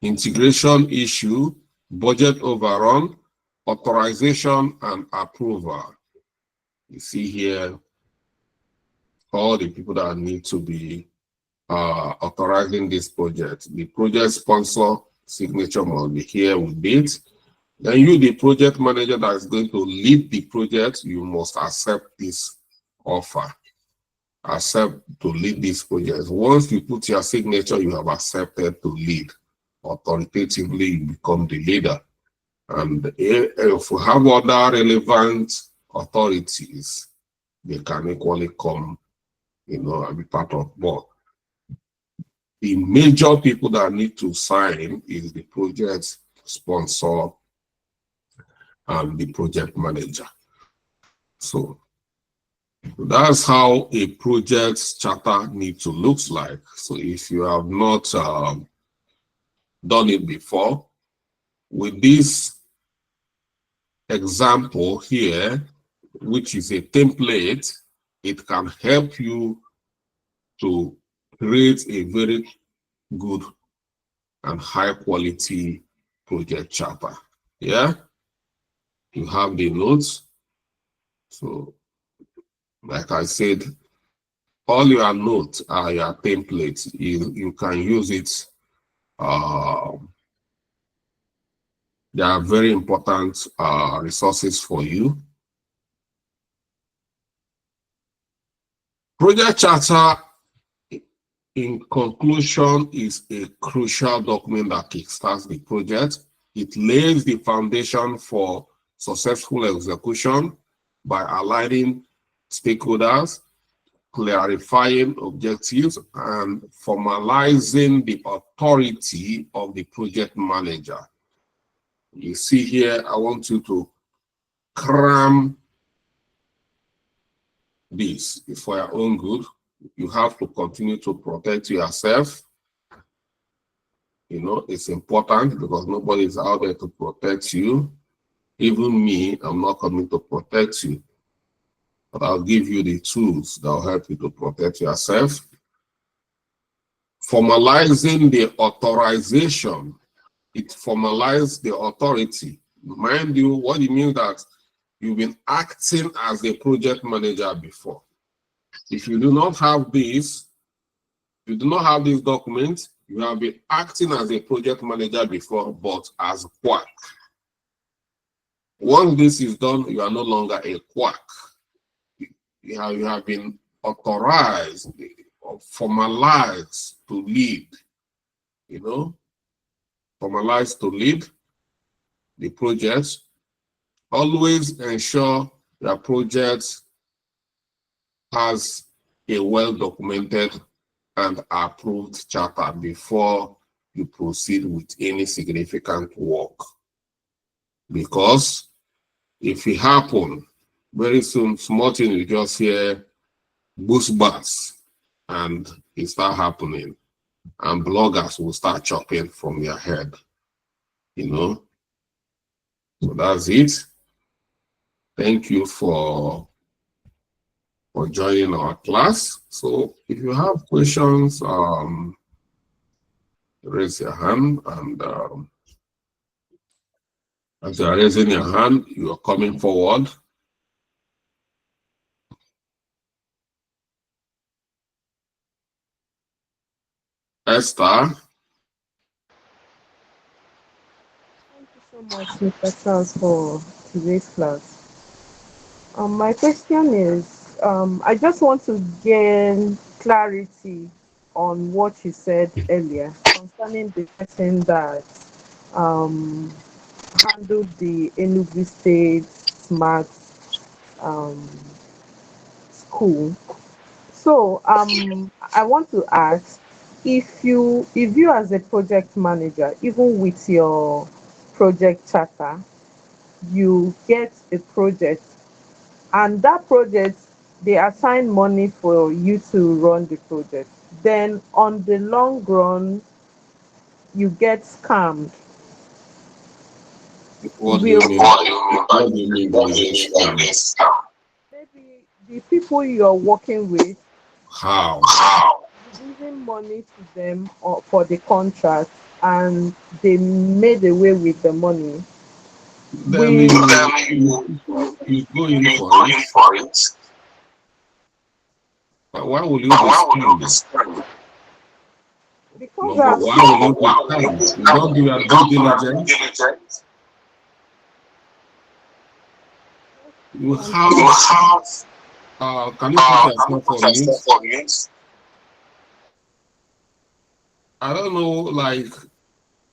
Integration issue, budget overrun, authorization and approval. You see here all the people that need to be authorizing this project. The project sponsor signature must be here with it. Then you, the project manager that is going to lead the project, you must accept this offer. Accept to lead this project. Once you put your signature, you have accepted to lead. Authoritatively, you become the leader. And if we have other relevant authorities, they can equally come, and be part of board. The major people that need to sign is the project sponsor and the project manager. So that's how a project charter needs to look like. So if you have not done it before, with this example here, which is a template, it can help you to create a very good and high quality project charter. Yeah, you have the notes. So like I said, all your notes are your templates. You can use it. They are very important resources for you. Project charter, in conclusion, is a crucial document that kickstarts the project. It lays the foundation for successful execution by aligning stakeholders, clarifying objectives, and formalizing the authority of the project manager. You see here, I want you to cram this for your own good. You have to continue to protect yourself. It's important because nobody is out there to protect you. Even me, I'm not coming to protect you. But I'll give you the tools that will help you to protect yourself. Formalizing the authorization. It formalizes the authority. Mind you, what it means that you've been acting as a project manager before. If you do not have this, you do not have this document, you have been acting as a project manager before, but as a quack. Once this is done, you are no longer a quack. You have been authorized or formalized to lead, formalized to lead the project. Always ensure your project has a well-documented and approved charter before you proceed with any significant work. Because if it happens, very soon, small thing you just hear boost bus and it start happening. and bloggers will start chopping from your head, you know. So that's it. Thank you for joining our class. So if you have questions, raise your hand, and as you are raising your hand, you are coming forward. Esther. Thank you so much, Mr. Charles, for today's class. My question is, I just want to gain clarity on what you said earlier concerning the person that um, handled the Enugu State Smart um, School. So I want to ask if you as a project manager, even with your project charter, you get a project and that project they assign money for you to run the project. Then on the long run you get scammed. What do Will you mean by what do you mean by this scam? maybe the people you're working with How? giving money to them or for the contract and they made away with the money. Then We you go in for it. Why will you be scammed? because Number why will you be scammed? You don't do your due diligence. You have can you put yourself on mute? I don't know, like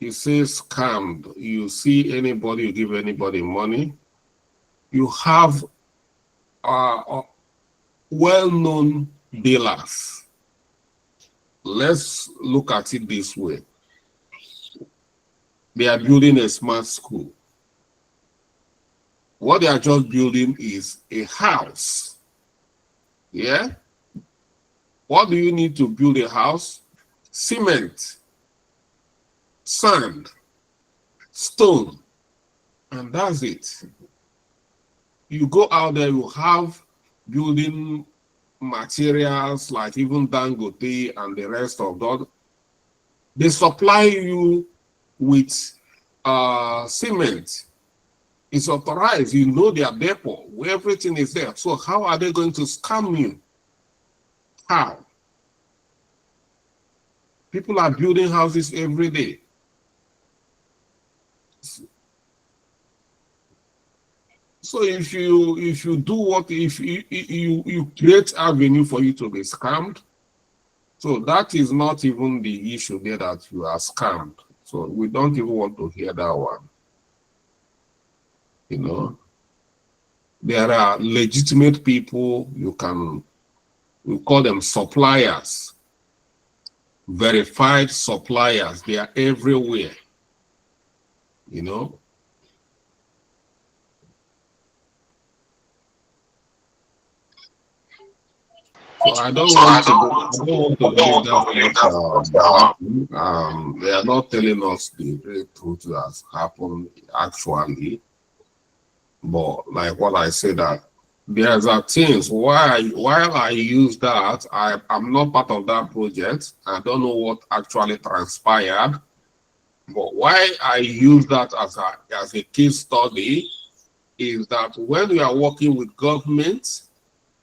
you say scammed. You see anybody, you give anybody money. You have well-known dealers. Let's look at it this way. They are building a smart school. What they are just building is a house. Yeah? What do you need to build a house? Cement, sand, stone, and that's it. You go out there, you have building materials like even Dangote and the rest of that. They supply you with cement. It's authorized. You know their depot, where everything is there. So how are they going to scam you? How? People are building houses every day. So if you do what if you create avenue for you to be scammed, so that is not even the issue there that you are scammed. So we don't even want to hear that one. You know, there are legitimate people. We call them suppliers, verified suppliers. They are everywhere. You know, so I don't want to believe that's what happened. They are not telling us the real truth that has happened actually. But like what I said, that there's are things while I use that, I'm not part of that project. I don't know what actually transpired. But why I use that as a case study is that when we are working with government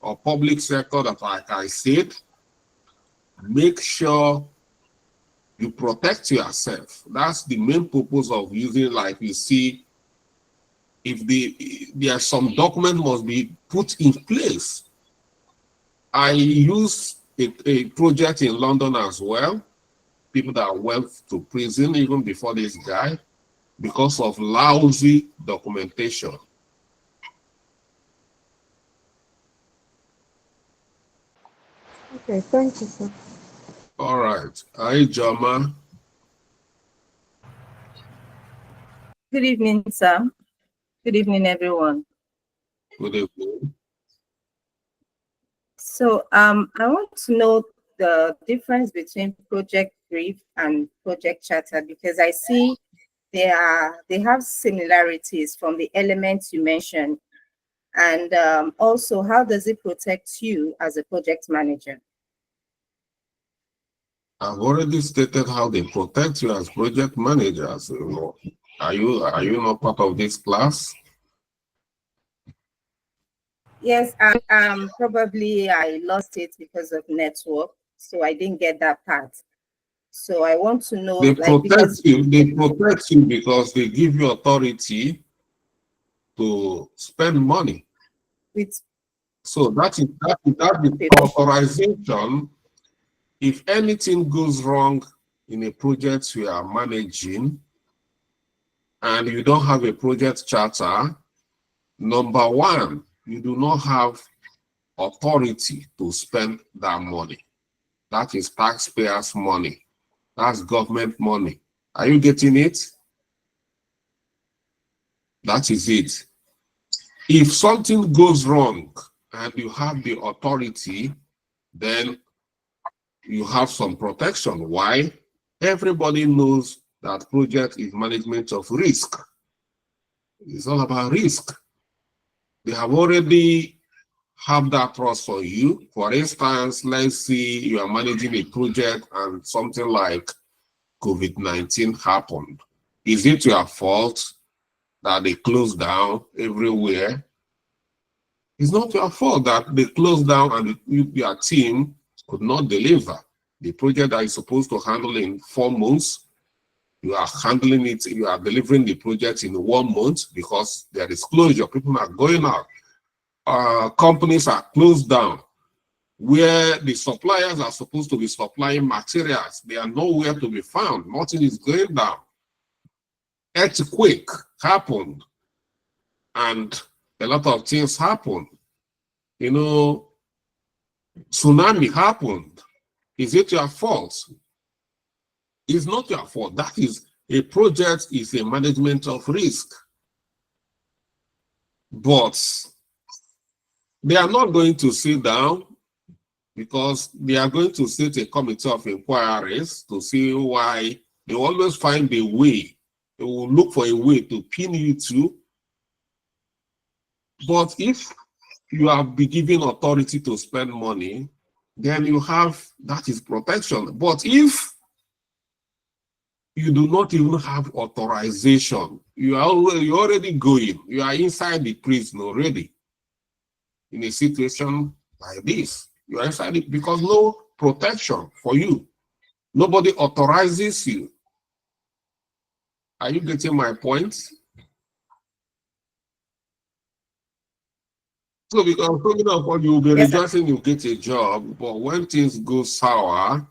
or public sector, that like I said, make sure you protect yourself. That's the main purpose of using, like you see, if there are some document must be put in place. I use a project in London as well. People that went to prison even before this guy because of lousy documentation. okay, thank you, sir. All right. Hi, Jama. Good evening, sir. Good evening, everyone. Good evening. So, I want to know the difference between project brief and project charter, because I see they have similarities from the elements you mentioned. And also, how does it protect you as a project manager? I've already stated how they protect you as project managers. You know. Are you not part of this class? Yes, probably I lost it because of network, so I didn't get that part. So I want to know, They like, protect because you. They protect you because they give you authority to spend money. with So that is authorization. If anything goes wrong in a project you are managing and you don't have a project charter, number one, you do not have authority to spend that money. That is taxpayers' money. That's government money. Are you getting it? That is it. If something goes wrong and you have the authority, then you have some protection. Why? Everybody knows that project is management of risk. It's all about risk. They have already have that trust for you. For instance, let's see you are managing a project and something like COVID-19 happened. Is it your fault that they closed down everywhere? It's not your fault that they closed down and your team could not deliver. The project that is supposed to handle in 4 months, you are handling it, you are delivering the project in 1 month because there is closure. People are going out. Companies are closed down. Where the suppliers are supposed to be supplying materials, they are nowhere to be found. Nothing is going down. Earthquake happened, and a lot of things happened. You know, tsunami happened. Is it your fault? It's not your fault. That is a project, is a management of risk. But they are not going to sit down because they are going to set a committee of inquiries to see why. They always find a way. They will look for a way to pin you to. But if you have been given authority to spend money, then you have, that is protection. But if you do not even have authorization, you're already going, you are inside the prison already in a situation like this. You are inside it because no protection for you. Nobody authorizes you. Are you getting my point? So because talking about you will be yes, rejoicing you get a job, but when things go sour,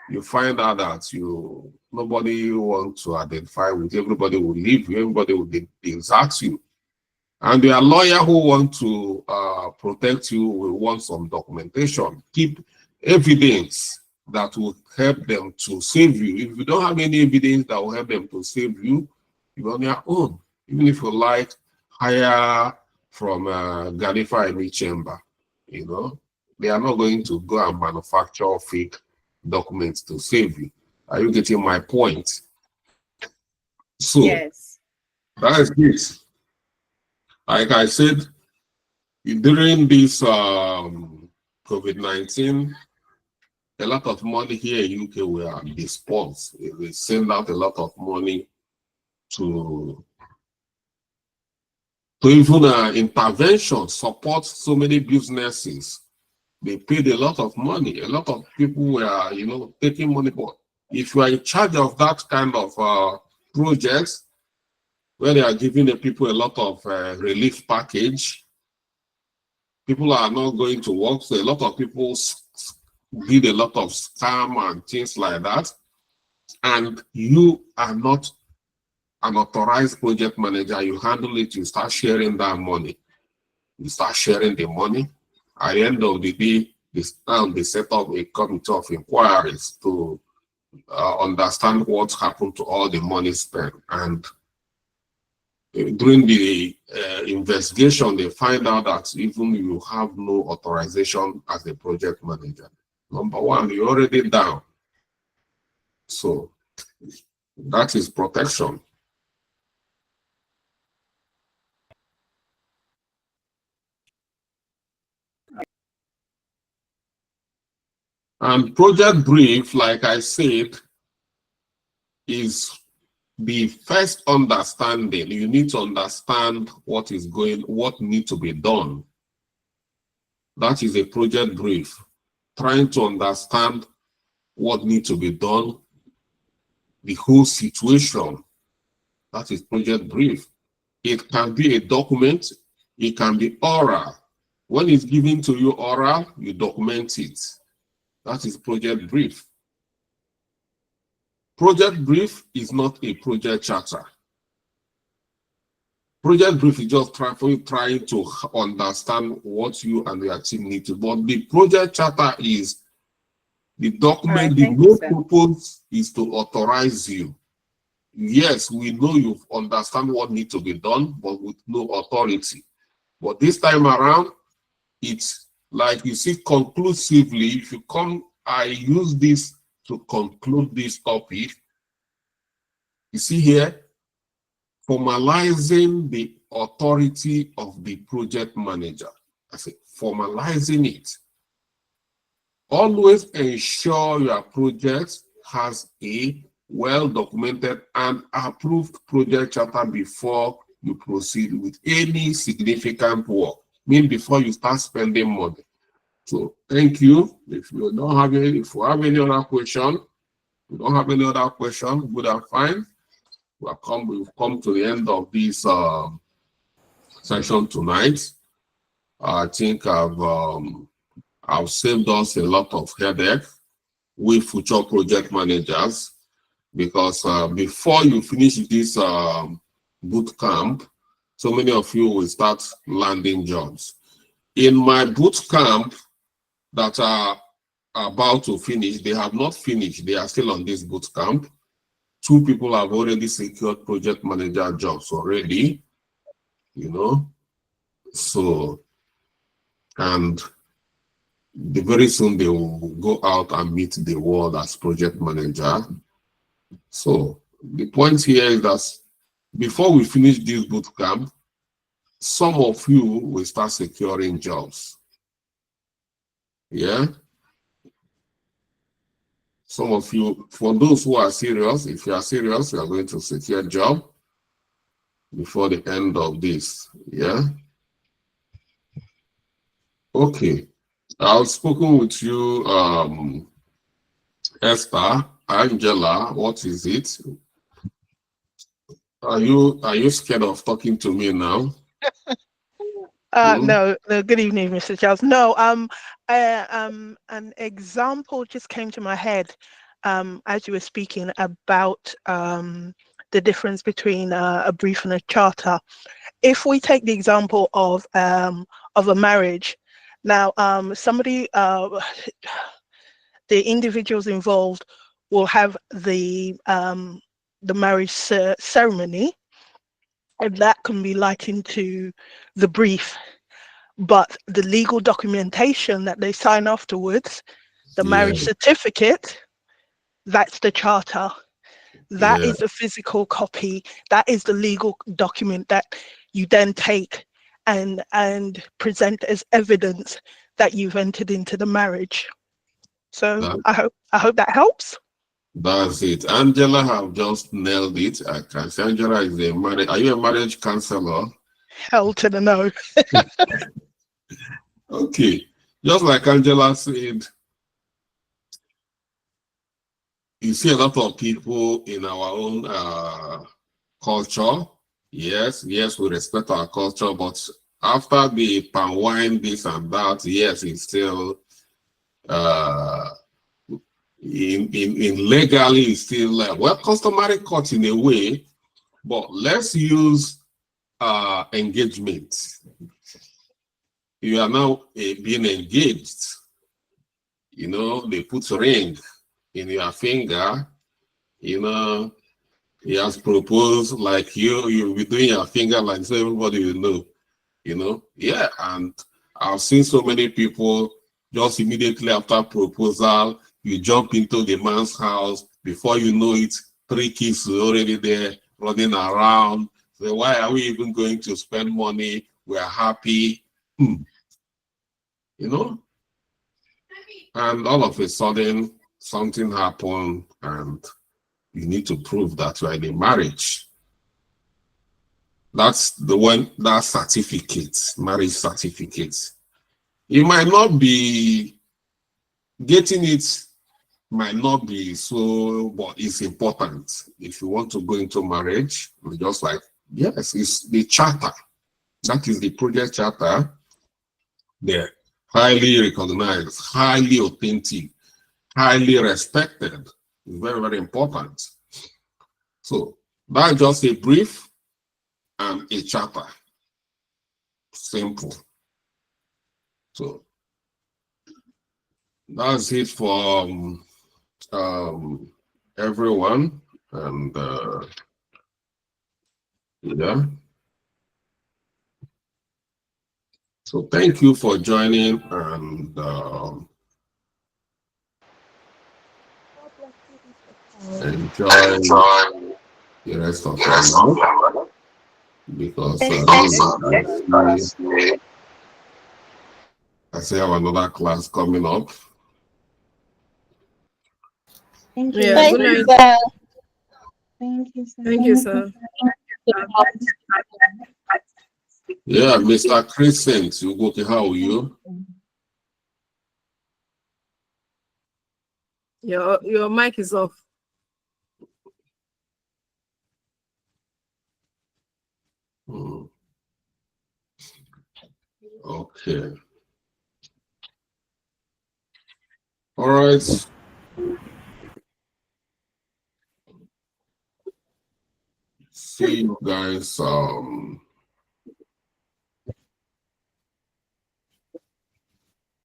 you find out that nobody wants to identify with, everybody will leave you, everybody will desert you. And the lawyer who want to protect you will want some documentation, keep evidence that will help them to save you. If you don't have any evidence that will help them to save you, you're on your own. Even if you like, hire from Ganifa any chamber, you know, they are not going to go and manufacture fake documents to save you. Are you getting my point? So yes, that is it. Like I said, during this COVID-19, a lot of money here in UK were dispersed. They send out a lot of money to even intervention, support so many businesses. They paid a lot of money. A lot of people were, taking money. But if you are in charge of that kind of projects, where they are giving the people a lot of relief package, people are not going to work. So a lot of people did a lot of scam and things like that. And you are not an authorized project manager. You handle it, you start sharing that money. You start sharing the money. At the end of the day, they set up a committee of inquiries to understand what happened to all the money spent. And during the investigation, they find out that even you have no authorization as a project manager. Number one, you're already down. So that is protection. And project brief, like I said, is the first understanding. You need to understand what needs to be done. That is a project brief. Trying to understand what needs to be done, the whole situation. That is project brief. It can be a document, it can be oral. When it's given to you oral, you document it. That is project brief. Project brief is not a project charter. Project brief is just trying to understand what you and your team need to. But the project charter is the document. The main purpose is to authorize you. Yes, we know you understand what needs to be done, but with no authority. But this time around, it's like you see conclusively. If you come, I use this to conclude this topic. You see here, formalizing the authority of the project manager. I say formalizing it. Always ensure your project has a well-documented and approved project charter before you proceed with any significant work. Before you start spending money. So thank you. If you have any other question, good and fine. We've come to the end of this session tonight. I think I've saved us a lot of headache with future project managers, because before you finish this boot camp, so many of you will start landing jobs. In my boot camp that are about to finish, they have not finished, they are still on this boot camp. 2 people have already secured project manager jobs already, so, and very soon they will go out and meet the world as project manager. So the point here is that before we finish this boot camp, some of you will start securing jobs. Yeah. Some of you, for those who are serious, if you are serious, you are going to secure a job before the end of this. Yeah. Okay. I've spoken with you, Esther, Angela. What is it? Are you scared of talking to me now? No. Good evening, Mr. Charles. No, an example just came to my head as you were speaking about the difference between a brief and a charter. If we take the example of a marriage, now somebody, the individuals involved will have the marriage ceremony, and that can be likened to the brief, but the legal documentation that they sign afterwards, the marriage certificate, that's the charter. That is the physical copy. That is the legal document that you then take and present as evidence that you've entered into the marriage. So I hope that helps. That's it. Angela have just nailed it. I can say Angela is a marriage. Are you a marriage counselor? Hell to the no. Okay. Just like Angela said, you see a lot of people in our own culture. Yes, we respect our culture, but after the palm wine, this and that, yes, it's still in legally it's still customary court in a way, but let's use engagement. You are now being engaged. They put a ring in your finger. He has proposed, like you'll be doing your finger like so everybody will know. Yeah, and I've seen so many people just immediately after proposal, you jump into the man's house, Before you know it, 3 kids are already there running around. So why are we even going to spend money? We are happy. You know? And all of a sudden, something happened, and you need to prove that you are in a marriage. That's the one, that certificate, marriage certificate. It might not be, getting it might not be so, but it's important. If you want to go into marriage, just like, yes, it's the charter. That is the project charter. They're highly recognized, highly authentic, highly respected. It's very, very important. So that's just a brief and a charter. Simple. So that's it for everyone. And yeah. So thank you for joining, and enjoy the rest of your night, because I still have another class coming up. Thank you. Yeah, good night. Thank you, sir. Thank you, sir. Yeah, Mr. Crescent, you go to how are you? Your mic is off. Okay. All right. See you guys